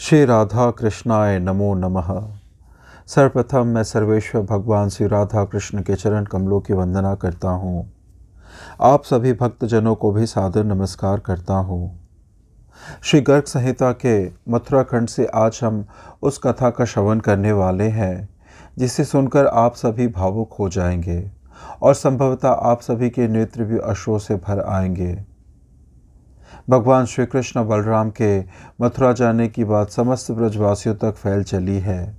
श्री राधा कृष्णाय नमो नमः। सर्वप्रथम मैं सर्वेश्वर भगवान श्री राधा कृष्ण के चरण कमलों की वंदना करता हूँ। आप सभी भक्तजनों को भी सादर नमस्कार करता हूँ। श्री गर्ग संहिता के मथुरा खंड से आज हम उस कथा का श्रवण करने वाले हैं जिसे सुनकर आप सभी भावुक हो जाएंगे और संभवतः आप सभी के नेत्र भी अश्रुओं से भर आएंगे। भगवान श्री कृष्ण बलराम के मथुरा जाने की बात समस्त ब्रजवासियों तक फैल चली है।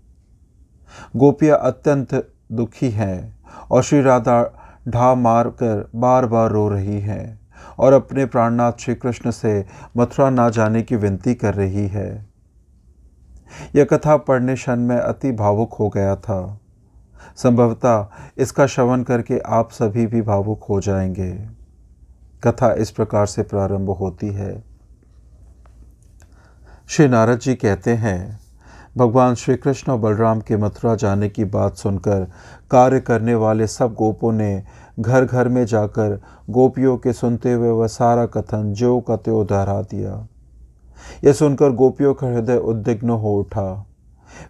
गोपियां अत्यंत दुखी हैं और श्री राधा ढा मार कर बार बार रो रही हैं और अपने प्राणनाथ श्री कृष्ण से मथुरा ना जाने की विनती कर रही है। यह कथा पढ़ने क्षण में अति भावुक हो गया था। संभवतः इसका श्रवण करके आप सभी भी भावुक हो जाएंगे। कथा इस प्रकार से प्रारंभ होती है। श्री नारद जी कहते हैं, भगवान श्री कृष्ण और बलराम के मथुरा जाने की बात सुनकर कार्य करने वाले सब गोपों ने घर घर में जाकर गोपियों के सुनते हुए वह सारा कथन ज्यों का त्यों दोहरा दिया। यह सुनकर गोपियों का हृदय उद्विग्न हो उठा।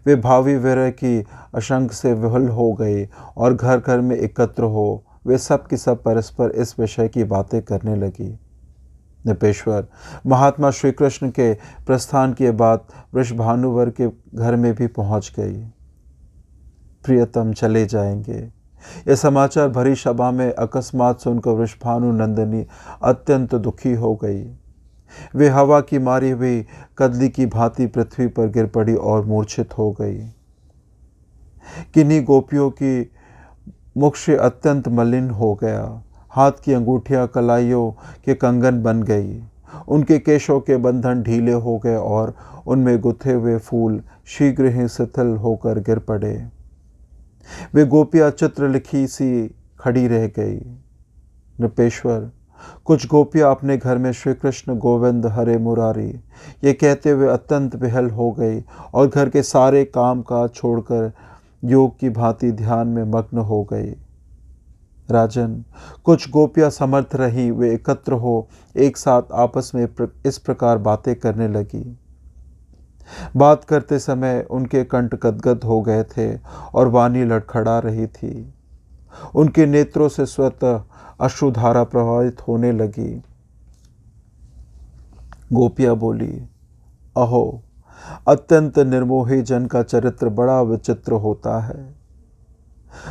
वे भावी विरह की आशंका से विह्वल हो गए और घर घर में एकत्र हो वे सब की सब परस्पर इस विषय की बातें करने लगी। नृपेश्वर महात्मा श्री कृष्ण के प्रस्थान की बात वृषभानुवर के घर में भी पहुंच गई। प्रियतम चले जाएंगे, यह समाचार भरी सभा में अकस्मात सुनकर वृषभानु नंदिनी अत्यंत दुखी हो गई। वे हवा की मारी हुई कदली की भांति पृथ्वी पर गिर पड़ी और मूर्छित हो गई। किन्हीं गोपियों की मुख से अत्यंत मलिन हो गया। हाथ की अंगूठियां कलाइयों के कंगन बन गई। उनके केशों के बंधन ढीले हो गए और उनमें गुथे हुए फूल शीघ्र ही शिथिल होकर गिर पड़े। वे गोपियां चित्रलिखी सी खड़ी रह गई। नृपेश्वर कुछ गोपियां अपने घर में श्री कृष्ण गोविंद हरे मुरारी ये कहते हुए अत्यंत विह्वल हो गई और घर के सारे काम काज छोड़कर योग की भांति ध्यान में मग्न हो गई। राजन कुछ गोपियां समर्थ रही, वे एकत्र हो एक साथ आपस में इस प्रकार बातें करने लगी। बात करते समय उनके कंठ गदगद हो गए थे और वाणी लड़खड़ा रही थी। उनके नेत्रों से स्वतः अश्रुधारा प्रवाहित होने लगी। गोपियां बोली, अहो अत्यंत निर्मोही जन का चरित्र बड़ा विचित्र होता है।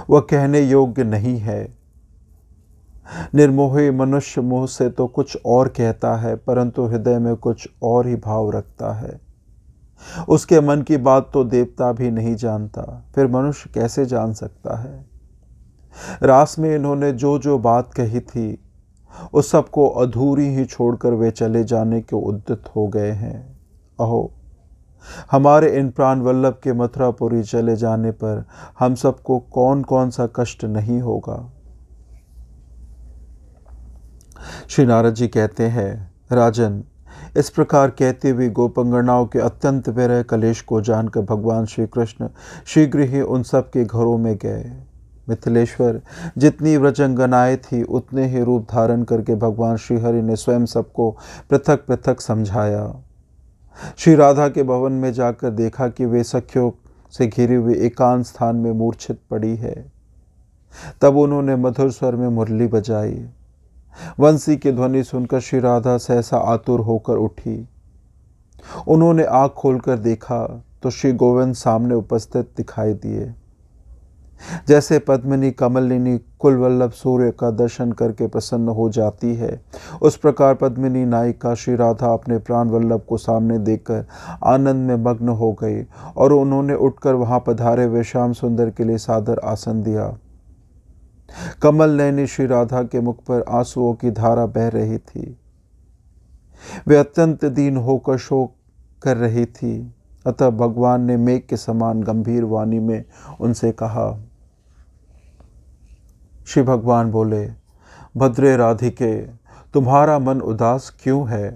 वह कहने योग्य नहीं है। निर्मोही मनुष्य मुंह से तो कुछ और कहता है परंतु हृदय में कुछ और ही भाव रखता है। उसके मन की बात तो देवता भी नहीं जानता, फिर मनुष्य कैसे जान सकता है। रास में इन्होंने जो जो बात कही थी उस सबको अधूरी ही छोड़कर वे चले जाने के उद्यत हो गए हैं। अहो हमारे इन प्राण वल्लभ के मथुरापुरी चले जाने पर हम सबको कौन कौन सा कष्ट नहीं होगा। श्री नारद जी कहते हैं, राजन इस प्रकार कहते हुए गोपंगनाओं के अत्यंत विरह कलेश को जानकर भगवान श्री कृष्ण शीघ्र ही उन सब के घरों में गए। मिथिलेश्वर जितनी व्रजंगनाएं थी उतने ही रूप धारण करके भगवान श्रीहरि ने स्वयं सबको पृथक पृथक समझाया। श्री राधा के भवन में जाकर देखा कि वे सखियों से घिरे हुए एकांत स्थान में मूर्छित पड़ी है। तब उन्होंने मधुर स्वर में मुरली बजाई। वंशी की ध्वनि सुनकर श्री राधा सहसा आतुर होकर उठी। उन्होंने आँख खोलकर देखा तो श्री गोविंद सामने उपस्थित दिखाई दिए। जैसे पद्मिनी कमलिनी कुलवल्लभ सूर्य का दर्शन करके प्रसन्न हो जाती है, उस प्रकार पद्मिनी नायिका श्री राधा अपने प्राण वल्लभ को सामने देखकर आनंद में मग्न हो गई और उन्होंने उठकर वहां पधारे हुए श्याम सुंदर के लिए सादर आसन दिया। कमल नयनी श्री राधा के मुख पर आंसुओं की धारा बह रही थी। वे अत्यंत दीन होकर शोक कर रही थी। अतः भगवान ने मेघ के समान गंभीर वाणी में उनसे कहा। श्री भगवान बोले, भद्रे राधिके तुम्हारा मन उदास क्यों है?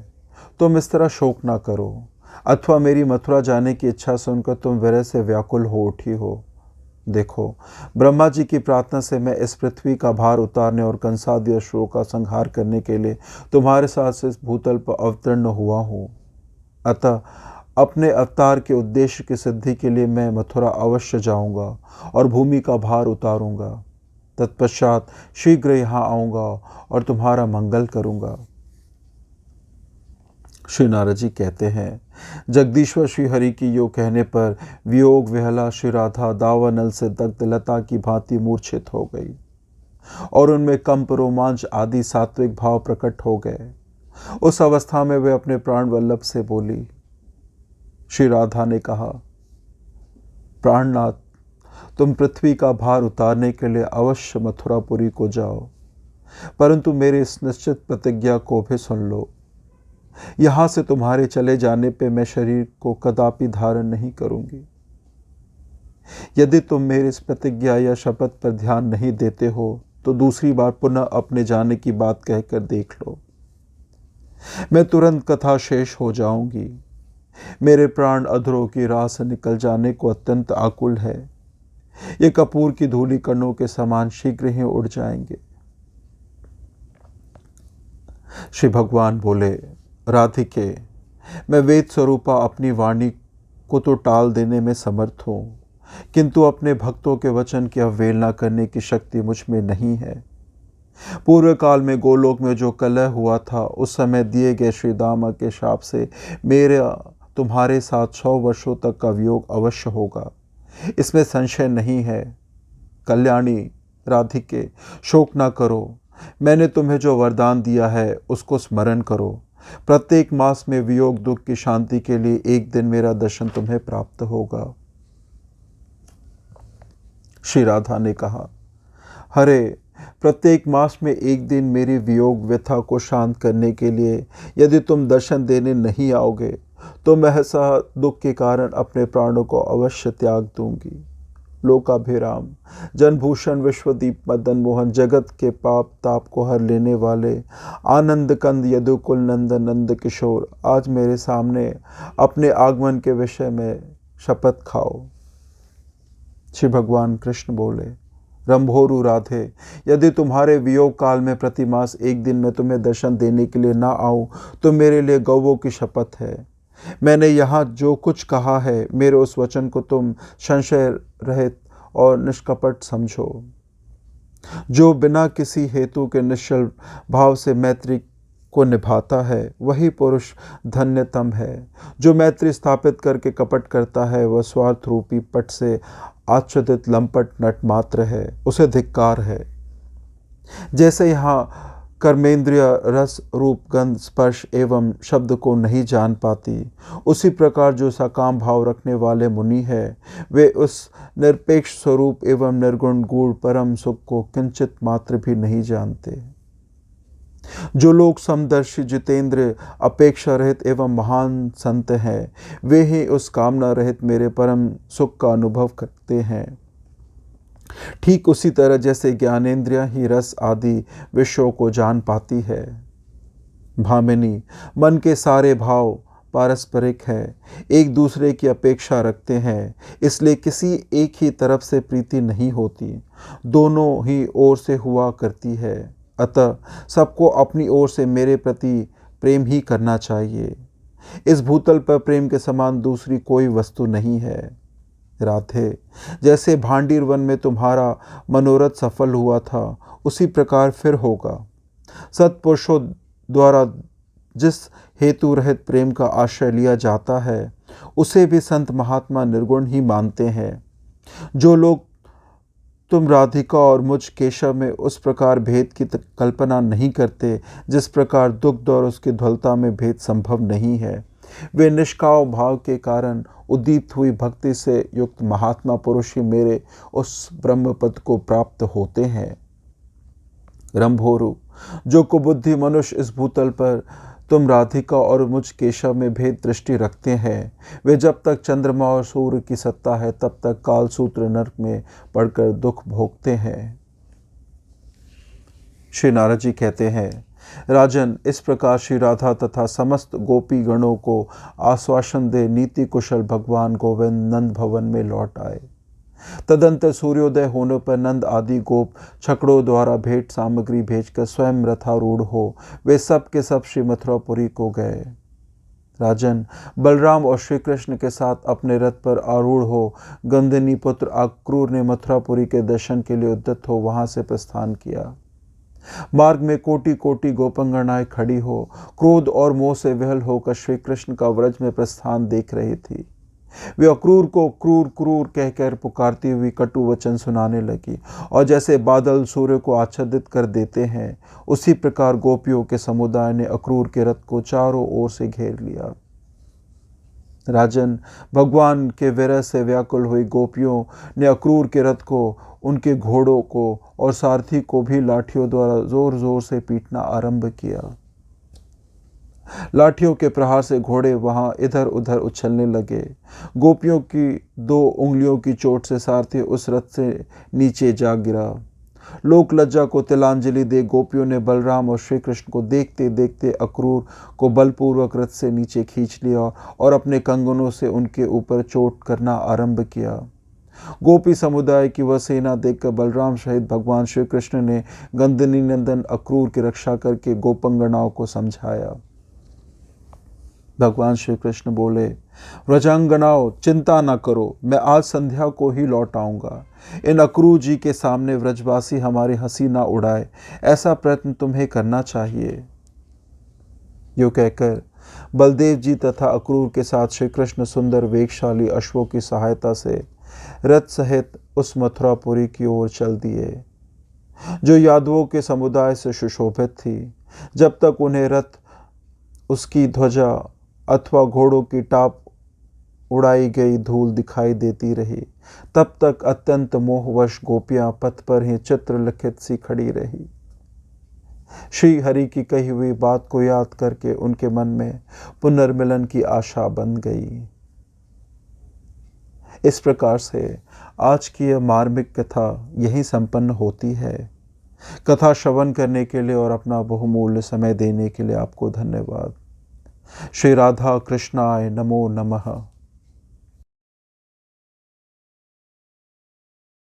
तुम इस तरह शोक ना करो, अथवा मेरी मथुरा जाने की इच्छा सुनकर तुम विरह से व्याकुल हो उठी हो। देखो ब्रह्मा जी की प्रार्थना से मैं इस पृथ्वी का भार उतारने और कंसादी असुरों का संहार करने के लिए तुम्हारे साथ इस भूतल पर अवतीर्ण हुआ हूँ। अतः अपने अवतार के उद्देश्य की सिद्धि के लिए मैं मथुरा अवश्य जाऊंगा और भूमि का भार उतारूंगा। तत्पश्चात शीघ्र यहाँ आऊंगा और तुम्हारा मंगल करूंगा। श्री नारद जी कहते हैं, जगदीश्वर श्री हरि की यो कहने पर वियोग विहला श्री राधा दावानल से दग्ध लता की भांति मूर्छित हो गई और उनमें कंप रोमांच आदि सात्विक भाव प्रकट हो गए। उस अवस्था में वे अपने प्राण वल्लभ से बोली। श्री राधा ने कहा, प्राणनाथ, तुम पृथ्वी का भार उतारने के लिए अवश्य मथुरापुरी को जाओ, परंतु मेरे इस निश्चित प्रतिज्ञा को भी सुन लो। यहां से तुम्हारे चले जाने पे मैं शरीर को कदापि धारण नहीं करूंगी। यदि तुम मेरी इस प्रतिज्ञा या शपथ पर ध्यान नहीं देते हो तो दूसरी बार पुनः अपने जाने की बात कहकर देख लो। मैं तुरंत कथा शेष हो जाऊंगी। मेरे प्राण अधरों की राह से निकल जाने को अत्यंत आकुल है। ये कपूर की धूलि कणों के समान शीघ्र ही उड़ जाएंगे। श्री भगवान बोले, राधिके, मैं वेद स्वरूपा अपनी वाणी को तो टाल देने में समर्थ हूं, किंतु अपने भक्तों के वचन की अवहेलना करने की शक्ति मुझ में नहीं है। पूर्व काल में गोलोक में जो कलह हुआ था, उस समय दिए गए श्री दामा के शाप से मेरा तुम्हारे साथ 100 वर्षों तक का वियोग अवश्य होगा, इसमें संशय नहीं है। कल्याणी राधिके, शोक ना करो। मैंने तुम्हें जो वरदान दिया है उसको स्मरण करो। प्रत्येक मास में वियोग दुख की शांति के लिए एक दिन मेरा दर्शन तुम्हें प्राप्त होगा। श्री राधा ने कहा, हरे, प्रत्येक मास में एक दिन मेरी वियोग व्यथा को शांत करने के लिए यदि तुम दर्शन देने नहीं आओगे तो मैं सह दुख के कारण अपने प्राणों को अवश्य त्याग दूंगी। लोकाभिराम, जनभूषण, विश्वदीप, मदन मोहन, जगत के पाप ताप को हर लेने वाले आनंद कंद यदुकुल नंद नंद किशोर, आज मेरे सामने अपने आगमन के विषय में शपथ खाओ। श्री भगवान कृष्ण बोले, रंभोरु राधे, यदि तुम्हारे वियोग काल में प्रतिमास एक दिन मैं तुम्हें दर्शन देने के लिए ना आऊं तो मेरे लिए गौवों की शपथ है। मैंने यहाँ जो कुछ कहा है, मेरे उस वचन को तुम संशय रहित और निष्कपट समझो। जो बिना किसी हेतु के निश्चल भाव से मैत्री को निभाता है, वही पुरुष धन्यतम है। जो मैत्री स्थापित करके कपट करता है, वह स्वार्थ रूपी पट से आच्छादित लंपट नट मात्र है, उसे धिक्कार है। जैसे यहाँ कर्मेंद्रिय रस रूप गंध स्पर्श एवं शब्द को नहीं जान पाती, उसी प्रकार जो सकाम भाव रखने वाले मुनि है, वे उस निरपेक्ष स्वरूप एवं निर्गुण गूढ़ परम सुख को किंचित मात्र भी नहीं जानते। जो लोग समदर्शी जितेंद्र अपेक्षा रहित एवं महान संत हैं, वे ही उस कामना रहित मेरे परम सुख का अनुभव करते हैं। ठीक उसी तरह जैसे ज्ञानेंद्रियां ही रस आदि विषयों को जान पाती है। भामिनी, मन के सारे भाव पारस्परिक है, एक दूसरे की अपेक्षा रखते हैं, इसलिए किसी एक ही तरफ से प्रीति नहीं होती, दोनों ही ओर से हुआ करती है। अतः सबको अपनी ओर से मेरे प्रति प्रेम ही करना चाहिए। इस भूतल पर प्रेम के समान दूसरी कोई वस्तु नहीं है। राधे, जैसे भांडीर वन में तुम्हारा मनोरथ सफल हुआ था, उसी प्रकार फिर होगा। सत्पुरुषों द्वारा जिस हेतु रहित प्रेम का आश्रय लिया जाता है, उसे भी संत महात्मा निर्गुण ही मानते हैं। जो लोग तुम राधिका और मुझ केशव में उस प्रकार भेद की कल्पना नहीं करते, जिस प्रकार दुग्ध और उसकी ध्वलता में भेद संभव नहीं है, वे निष्काम भाव के कारण उद्दीप्त हुई भक्ति से युक्त महात्मा पुरुष ही मेरे उस ब्रह्म पद को प्राप्त होते हैं। रंभोरु, जो कुबुद्धि मनुष्य इस भूतल पर तुम राधिका और मुझ केशव में भेद दृष्टि रखते हैं, वे जब तक चंद्रमा और सूर्य की सत्ता है तब तक कालसूत्र नरक में पड़कर दुख भोगते हैं। श्री नारद जी कहते हैं, राजन, इस प्रकार श्री राधा तथा समस्त गोपी गणों को आश्वासन दे नीति कुशल भगवान गोविंद नंद भवन में लौट आए। तदंतर सूर्योदय होने पर नंद आदि गोप छकड़ों द्वारा भेंट सामग्री भेजकर स्वयं रथारूढ़ हो वे सब के सब श्री मथुरापुरी को गए। राजन, बलराम और श्री कृष्ण के साथ अपने रथ पर आरूढ़ हो गंदनी पुत्र अक्रूर ने मथुरापुरी के दर्शन के लिए उद्यत हो वहां से प्रस्थान किया। मार्ग में कोटि कोटि गोपंगनाएं खड़ी हो क्रोध और मोह से विहल होकर श्री कृष्ण का व्रज में प्रस्थान देख रही थी। वे अक्रूर को क्रूर क्रूर कहकर पुकारती हुई कटु वचन सुनाने लगी और जैसे बादल सूर्य को आच्छादित कर देते हैं उसी प्रकार गोपियों के समुदाय ने अक्रूर के रथ को चारों ओर से घेर लिया। राजन, भगवान के विरह से व्याकुल हुई गोपियों ने अक्रूर के रथ को, उनके घोड़ों को और सारथी को भी लाठियों द्वारा जोर जोर से पीटना आरंभ किया। लाठियों के प्रहार से घोड़े वहां इधर उधर उछलने लगे। गोपियों की 2 उंगलियों की चोट से सारथी उस रथ से नीचे जा गिरा। लोक लज्जा को तिलांजलि दे गोपियों ने बलराम और श्री कृष्ण को देखते देखते अक्रूर को बलपूर्वक रथ से नीचे खींच लिया और अपने कंगनों से उनके ऊपर चोट करना आरंभ किया। गोपी समुदाय की वह सेना देखकर बलराम सहित भगवान श्री कृष्ण ने गंदनी नंदन अक्रूर की रक्षा करके गोपंगनाओं को समझाया। भगवान श्री कृष्ण बोले, व्रजांगनाओं, चिंता न करो, मैं आज संध्या को ही लौट आऊंगा। इन अक्रूर जी के सामने व्रजवासी हमारी हंसी ना उड़ाए, ऐसा प्रयत्न तुम्हें करना चाहिए। यो कहकर बलदेव जी तथा अक्रूर के साथ श्री कृष्ण सुंदर वेगशाली अश्वों की सहायता से रथ सहित उस मथुरापुरी की ओर चल दिए जो यादवों के समुदाय से सुशोभित थी। जब तक उन्हें रथ, उसकी ध्वजा अथवा घोड़ों की टाप उड़ाई गई धूल दिखाई देती रही, तब तक अत्यंत मोहवश गोपियां पथ पर ही चित्रलिखित सी खड़ी रही। श्री हरि की कही हुई बात को याद करके उनके मन में पुनर्मिलन की आशा बन गई। इस प्रकार से आज की यह मार्मिक कथा यहीं संपन्न होती है। कथा श्रवण करने के लिए और अपना बहुमूल्य समय देने के लिए आपको धन्यवाद। श्री राधा कृष्णाय नमो नमः।